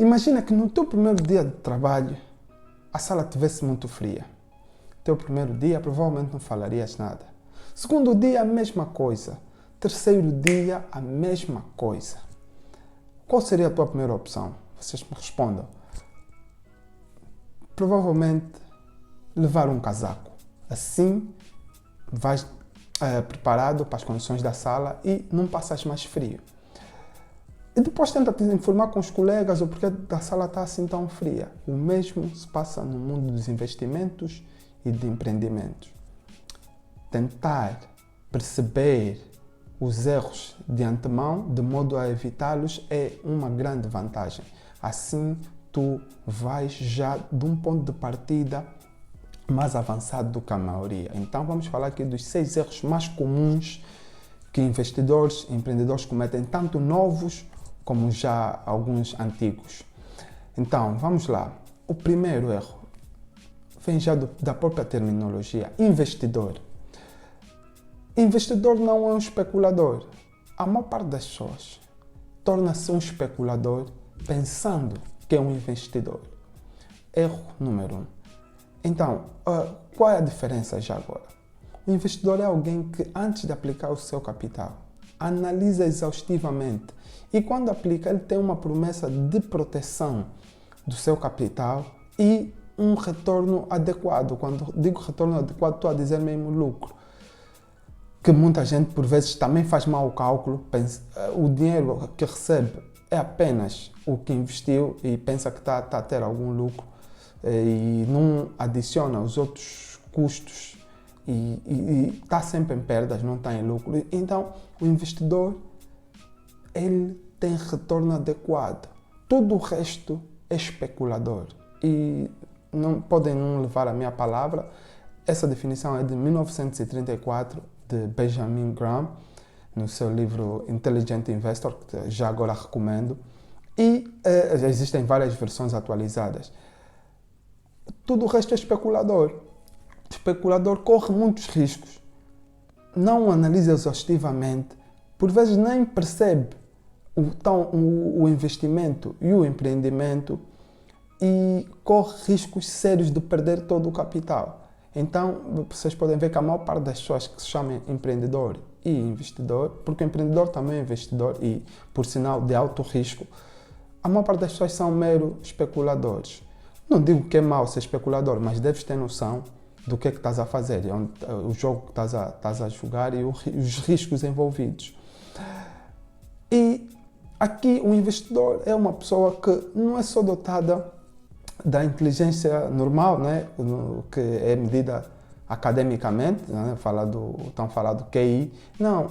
Imagina que no teu primeiro dia de trabalho, a sala estivesse muito fria. Teu primeiro dia, provavelmente não falarias nada. Segundo dia, a mesma coisa. Terceiro dia, a mesma coisa. Qual seria a tua primeira opção? Vocês me respondam. Provavelmente, levar um casaco. Assim, vais preparado para as condições da sala e não passas mais frio. E depois tenta te informar com os colegas o porquê da sala está assim tão fria. O mesmo se passa no mundo dos investimentos e de empreendimentos. Tentar perceber os erros de antemão, de modo a evitá-los, é uma grande vantagem. Assim, tu vais já de um ponto de partida mais avançado do que a maioria. Então, vamos falar aqui dos 6 erros mais comuns que investidores e empreendedores cometem, tanto novos como já alguns antigos. Então, vamos lá. O primeiro erro vem já da própria terminologia, investidor. Investidor não é um especulador. A maior parte das pessoas torna-se um especulador pensando que é um investidor. Erro número 1. Então, qual é a diferença já agora? O investidor é alguém que, antes de aplicar o seu capital, analisa exaustivamente e, quando aplica, ele tem uma promessa de proteção do seu capital e um retorno adequado. Quando digo retorno adequado, estou a dizer mesmo lucro. Que muita gente, por vezes, também faz mal o cálculo, pensa, o dinheiro que recebe é apenas o que investiu e pensa que está a ter algum lucro e não adiciona os outros custos e está sempre em perdas, não está em lucro. Então, o investidor, ele tem retorno adequado. Todo o resto é especulador. E não podem não levar a minha palavra. Essa definição é de 1934, de Benjamin Graham, no seu livro Intelligent Investor, que já agora recomendo. E existem várias versões atualizadas. Tudo o resto é especulador. O especulador corre muitos riscos. Não analisa exaustivamente. Por vezes nem percebe o investimento e o empreendimento e corre riscos sérios de perder todo o capital. Então, vocês podem ver que a maior parte das pessoas que se chamam empreendedor e investidor, porque o empreendedor também é investidor e, por sinal, de alto risco, a maior parte das pessoas são mero especuladores. Não digo que é mau ser especulador, mas deves ter noção do que é que estás a fazer, o jogo que estás a jogar e os riscos envolvidos. E aqui o investidor é uma pessoa que não é só dotada da inteligência normal, né, que é medida academicamente, né, estão falando do QI. Não,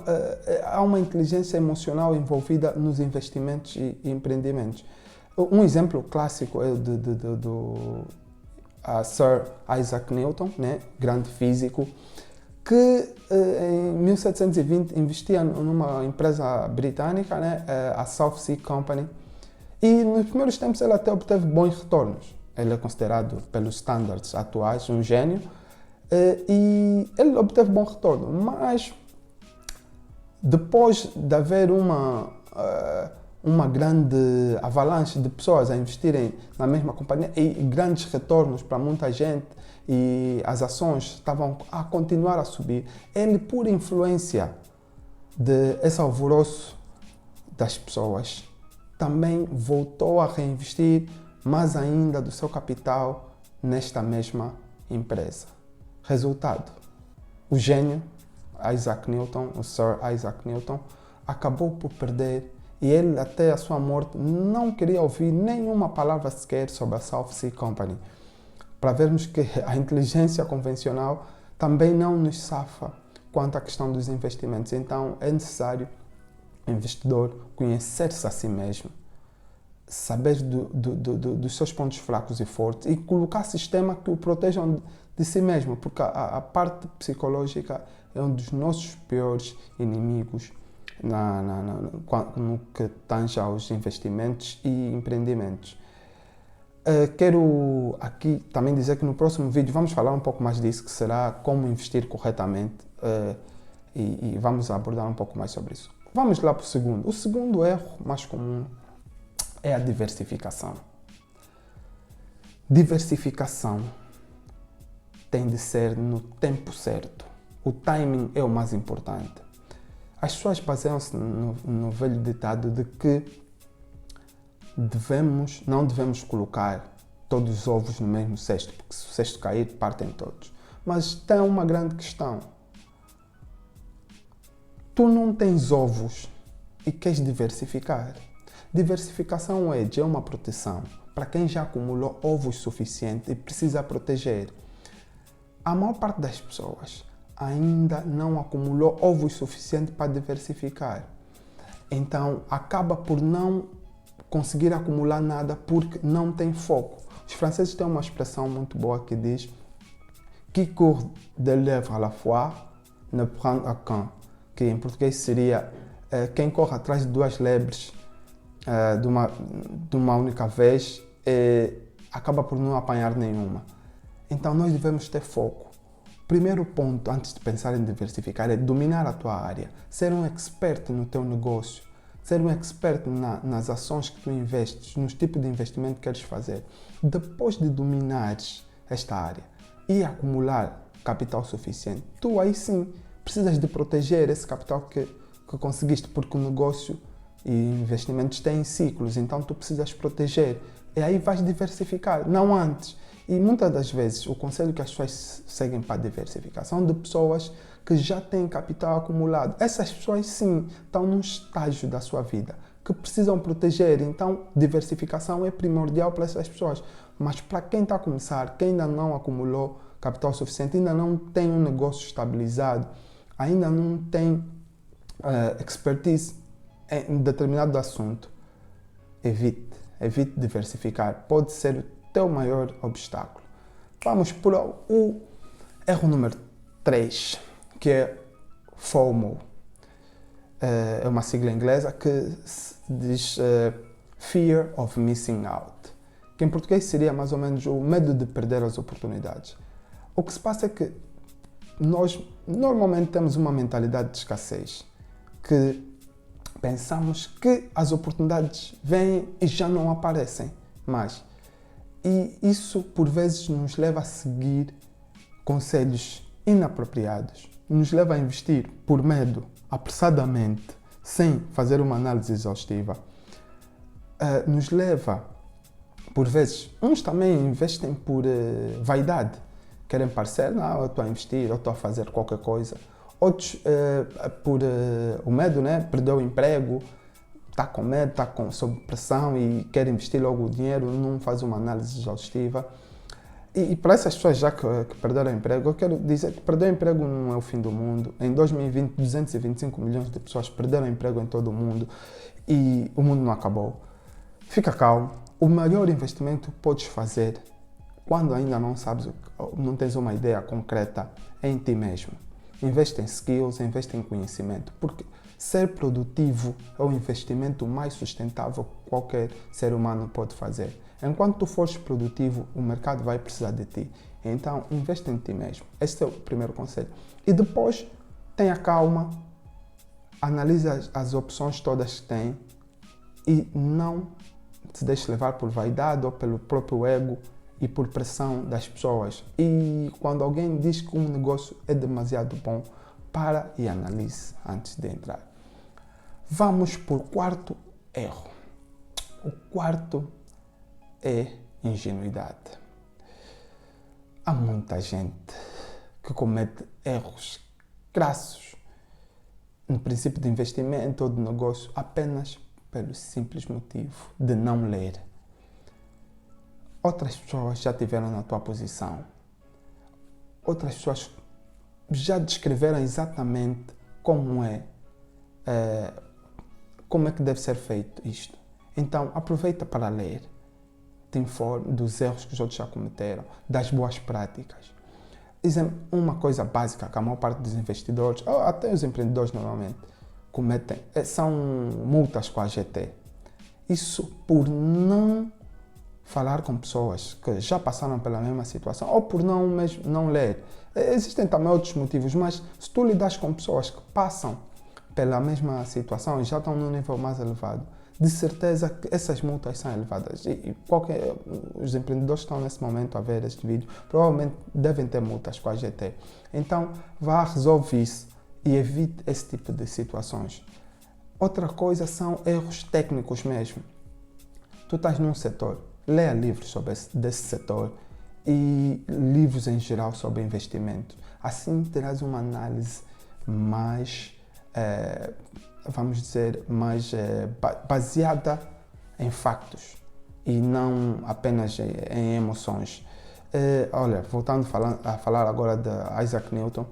há uma inteligência emocional envolvida nos investimentos e empreendimentos. Um exemplo clássico é do Sir Isaac Newton, né, grande físico, que em 1720 investia numa empresa britânica, né, a South Sea Company, e nos primeiros tempos ele até obteve bons retornos. Ele é considerado, pelos standards atuais, um gênio, e ele obteve bom retorno. Mas, depois de haver uma grande avalanche de pessoas a investirem na mesma companhia e grandes retornos para muita gente, e as ações estavam a continuar a subir, ele, por influência desse alvoroço das pessoas, também voltou a reinvestir mais ainda do seu capital nesta mesma empresa. Resultado, o gênio Isaac Newton, o Sir Isaac Newton, acabou por perder e ele, até a sua morte, não queria ouvir nenhuma palavra sequer sobre a South Sea Company. Para vermos que a inteligência convencional também não nos safa quanto à questão dos investimentos. Então é necessário o investidor conhecer-se a si mesmo, saber dos seus pontos fracos e fortes e colocar sistemas que o protejam de si mesmo, porque a parte psicológica é um dos nossos piores inimigos no que tange aos investimentos e empreendimentos. Quero aqui também dizer que no próximo vídeo vamos falar um pouco mais disso, que será como investir corretamente, e vamos abordar um pouco mais sobre isso. Vamos lá para o segundo. O segundo erro mais comum é a diversificação. Diversificação tem de ser no tempo certo. O timing é o mais importante. As pessoas baseiam-se no velho ditado de que não devemos colocar todos os ovos no mesmo cesto, porque se o cesto cair, partem todos. Mas tem uma grande questão. Tu não tens ovos e queres diversificar. Diversificação é uma proteção para quem já acumulou ovos suficientes e precisa proteger. A maior parte das pessoas ainda não acumulou ovos suficientes para diversificar. Então, acaba por não conseguir acumular nada porque não tem foco. Os franceses têm uma expressão muito boa que diz "Qui court de lèvres à la fois ne prend aucun", que em português seria quem corre atrás de duas lebres de uma única vez acaba por não apanhar nenhuma. Então nós devemos ter foco. Primeiro ponto, antes de pensar em diversificar, é dominar a tua área, ser um expert no teu negócio, ser um expert nas ações que tu investes, nos tipos de investimento que queres fazer. Depois de dominares esta área e acumular capital suficiente, tu aí sim precisas de proteger esse capital que conseguiste, porque o negócio e investimentos têm ciclos, então tu precisas proteger. E aí vais diversificar, não antes. E muitas das vezes o conselho que as pessoas seguem para diversificar são de pessoas que já têm capital acumulado. Essas pessoas sim estão num estágio da sua vida que precisam proteger, então diversificação é primordial para essas pessoas. Mas para quem está a começar, quem ainda não acumulou capital suficiente, ainda não tem um negócio estabilizado, ainda não tem expertise em determinado assunto, evite diversificar. Pode ser o teu maior obstáculo. Vamos para o erro número 3, que é FOMO. É uma sigla inglesa que diz Fear of Missing Out, que em português seria mais ou menos o medo de perder as oportunidades. O que se passa é que nós normalmente temos uma mentalidade de escassez, que pensamos que as oportunidades vêm e já não aparecem mais. E isso, por vezes, nos leva a seguir conselhos inapropriados, nos leva a investir por medo, apressadamente, sem fazer uma análise exaustiva. Nos leva, por vezes, uns também investem por vaidade, querem parecer, não, eu estou a investir, eu estou a fazer qualquer coisa. Outros, por o medo, né? Perdeu o emprego, está com medo, está sob pressão e quer investir logo o dinheiro, não faz uma análise exaustiva. E para essas pessoas já que perderam o emprego, eu quero dizer que perder o emprego não é o fim do mundo. Em 2020, 225 milhões de pessoas perderam o emprego em todo o mundo e o mundo não acabou. Fica calmo. O maior investimento que podes fazer quando ainda não sabes, não tens uma ideia concreta, é em ti mesmo. Investe em skills, investe em conhecimento, porque ser produtivo é o investimento mais sustentável que qualquer ser humano pode fazer. Enquanto tu fores produtivo, o mercado vai precisar de ti. Então, investe em ti mesmo. Esse é o primeiro conselho. E depois, tenha calma, analise as opções todas que tem e não se deixe levar por vaidade ou pelo próprio ego e por pressão das pessoas. E quando alguém diz que um negócio é demasiado bom, para e analise antes de entrar. Vamos para o quarto erro. O quarto é ingenuidade. Há muita gente que comete erros crassos no princípio de investimento ou de negócio apenas pelo simples motivo de não ler. Outras pessoas já estiveram na tua posição. Outras pessoas já descreveram exatamente como é que deve ser feito isto. Então, aproveita para ler. Te informe dos erros que os outros já cometeram, das boas práticas. Exemplo, uma coisa básica que a maior parte dos investidores, ou até os empreendedores normalmente, cometem, são multas com a AGT. Isso por não falar com pessoas que já passaram pela mesma situação ou por não ler. Existem também outros motivos, mas se tu lidas com pessoas que passam pela mesma situação e já estão num nível mais elevado, de certeza que essas multas são elevadas. Os empreendedores que estão nesse momento a ver este vídeo provavelmente devem ter multas com a GT. Então, vá, resolve isso e evite esse tipo de situações. Outra coisa são erros técnicos mesmo. Tu estás num setor, leia livros sobre desse setor e livros em geral sobre investimento. Assim terás uma análise mais, vamos dizer, mais baseada em factos e não apenas em emoções. Olha, voltando a falar agora de Isaac Newton,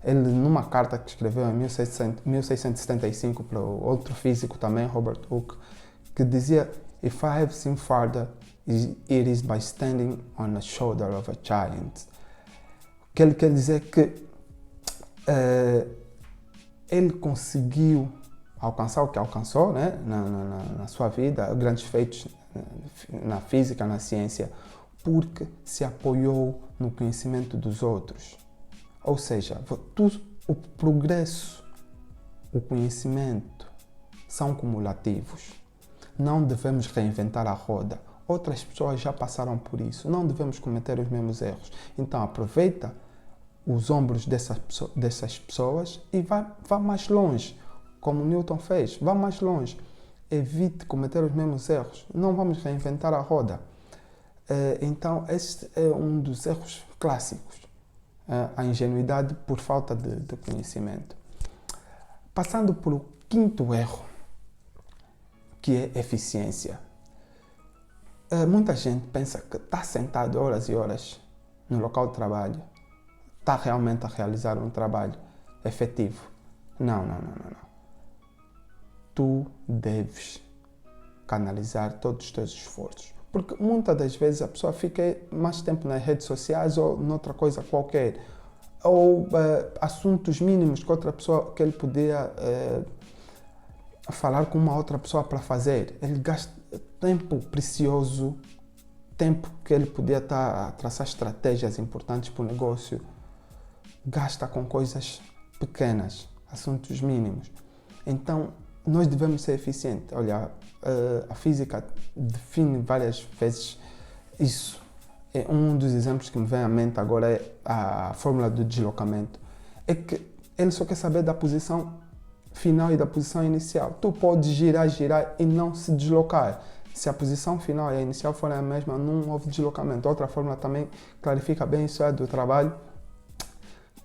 ele numa carta que escreveu em 1675 para outro físico também, Robert Hooke, que dizia: "If I have seen farther, it is by standing on the shoulder of a giant." O que ele quer dizer é que ele conseguiu alcançar o que alcançou, né, na sua vida, grandes feitos na física, na ciência, porque se apoiou no conhecimento dos outros. Ou seja, o progresso, o conhecimento são cumulativos. Não devemos reinventar a roda. Outras pessoas já passaram por isso. Não devemos cometer os mesmos erros. Então aproveita os ombros dessas pessoas e vá mais longe. Como Newton fez, vá mais longe. Evite cometer os mesmos erros. Não vamos reinventar a roda. Então, este é um dos erros clássicos. A ingenuidade por falta de conhecimento. Passando para o quinto erro, que é eficiência. Muita gente pensa que está sentado horas e horas no local de trabalho, está realmente a realizar um trabalho efetivo. Não. Tu deves canalizar todos os teus esforços. Porque muitas das vezes a pessoa fica mais tempo nas redes sociais ou noutra coisa qualquer. Ou assuntos mínimos que ele podia falar com uma outra pessoa para fazer. Ele gasta tempo precioso, tempo que ele podia estar a traçar estratégias importantes para o negócio, gasta com coisas pequenas, assuntos mínimos. Então, nós devemos ser eficientes. Olha, a física define várias vezes isso. Um dos exemplos que me vem à mente agora é a fórmula do deslocamento. É que ele só quer saber da posição final e da posição inicial. Tu podes girar e não se deslocar. Se a posição final e a inicial forem a mesma, não houve deslocamento. Outra fórmula também clarifica bem isso do trabalho,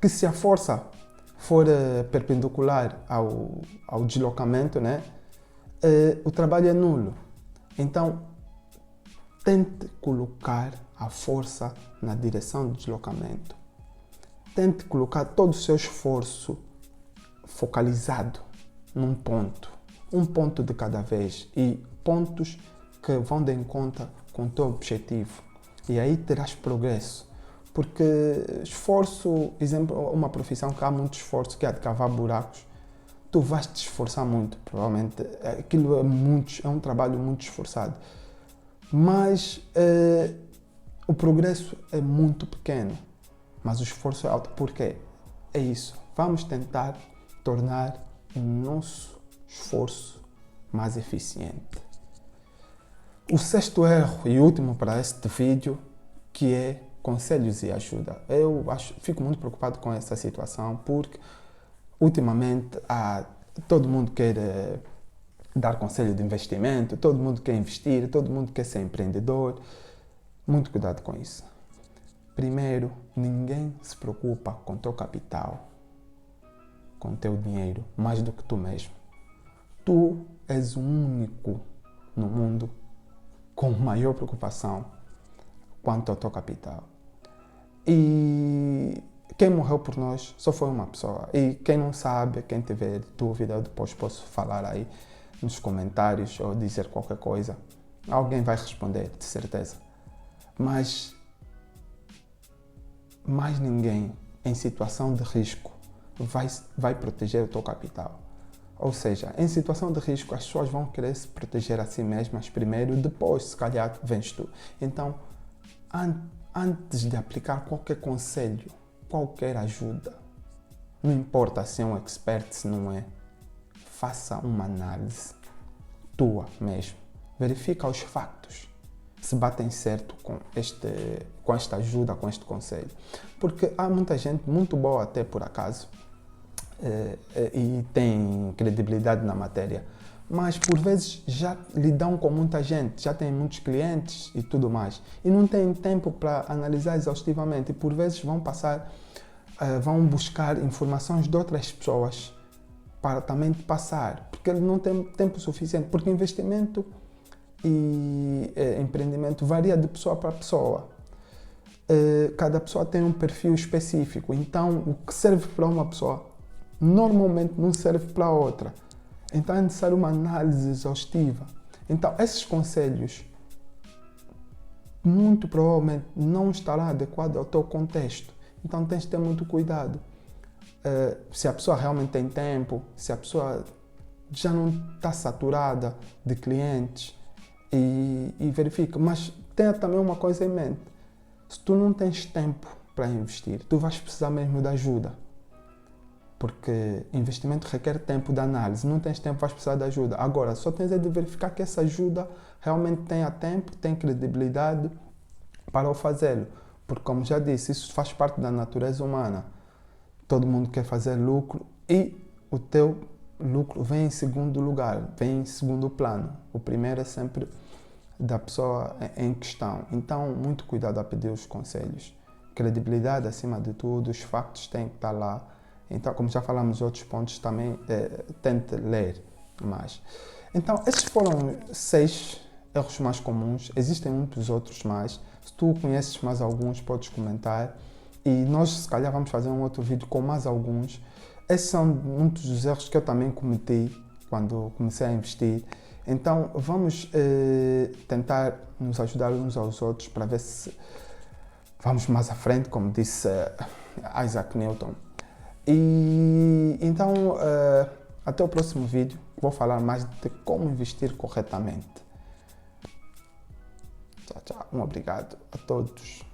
que se a força for perpendicular ao deslocamento, né, o trabalho é nulo. Então, tente colocar a força na direção do deslocamento. Tente colocar todo o seu esforço focalizado num ponto. Um ponto de cada vez e pontos que vão de encontro com o teu objetivo. E aí terás progresso. Porque esforço, exemplo, uma profissão que há muito esforço, que é de cavar buracos, tu vais te esforçar muito, provavelmente. Aquilo é um trabalho muito esforçado. Mas o progresso é muito pequeno, mas o esforço é alto. Porque é isso. Vamos tentar tornar o nosso esforço mais eficiente. O sexto erro e último para este vídeo, que é conselhos e ajuda. Fico muito preocupado com essa situação porque ultimamente todo mundo quer dar conselho de investimento, todo mundo quer investir, todo mundo quer ser empreendedor. Muito cuidado com isso. Primeiro, ninguém se preocupa com o teu capital, com o teu dinheiro, mais do que tu mesmo. Tu és o único no mundo com maior preocupação quanto ao teu capital. E quem morreu por nós só foi uma pessoa. E quem não sabe, quem tiver dúvida, eu depois posso falar aí nos comentários ou dizer qualquer coisa. Alguém vai responder, de certeza. Mas mais ninguém em situação de risco vai proteger o teu capital. Ou seja, em situação de risco, as pessoas vão querer se proteger a si mesmas primeiro, depois, se calhar, vens tu. Então, antes de aplicar qualquer conselho, qualquer ajuda, não importa se é um expert, se não é, faça uma análise. tua mesmo. Verifica os factos, se batem certo com esta ajuda, com este conselho. Porque há muita gente muito boa até por acaso, e tem credibilidade na matéria, mas por vezes já lidam com muita gente, já têm muitos clientes e tudo mais, e não têm tempo para analisar exaustivamente, e por vezes vão buscar informações de outras pessoas para também passar, porque ele não tem tempo suficiente, porque investimento e empreendimento varia de pessoa para pessoa. Cada pessoa tem um perfil específico, então o que serve para uma pessoa normalmente não serve para outra. Então é necessário uma análise exaustiva. Então esses conselhos muito provavelmente não estarão adequados ao teu contexto. Então tens de ter muito cuidado. Se a pessoa realmente tem tempo, se a pessoa já não está saturada de clientes, e verifica. Mas tenha também uma coisa em mente. Se tu não tens tempo para investir, tu vais precisar mesmo de ajuda. Porque investimento requer tempo de análise. Não tens tempo, vais precisar de ajuda. Agora, só tens de verificar que essa ajuda realmente tenha tempo, tem credibilidade para o fazê-lo. Porque, como já disse, isso faz parte da natureza humana. Todo mundo quer fazer lucro e o teu lucro vem em segundo lugar, vem em segundo plano. O primeiro é sempre da pessoa em questão. Então, muito cuidado a pedir os conselhos. Credibilidade acima de tudo, os factos têm que estar lá. Então, como já falamos outros pontos também, tente ler mais. Então, esses foram 6 erros mais comuns. Existem muitos outros mais. Se tu conheces mais alguns, podes comentar. E nós, se calhar, vamos fazer um outro vídeo com mais alguns. Esses são muitos dos erros que eu também cometi quando comecei a investir. Então, vamos tentar nos ajudar uns aos outros para ver se vamos mais à frente, como disse Isaac Newton. E então, até o próximo vídeo. Vou falar mais de como investir corretamente. Tchau, tchau. Um obrigado a todos.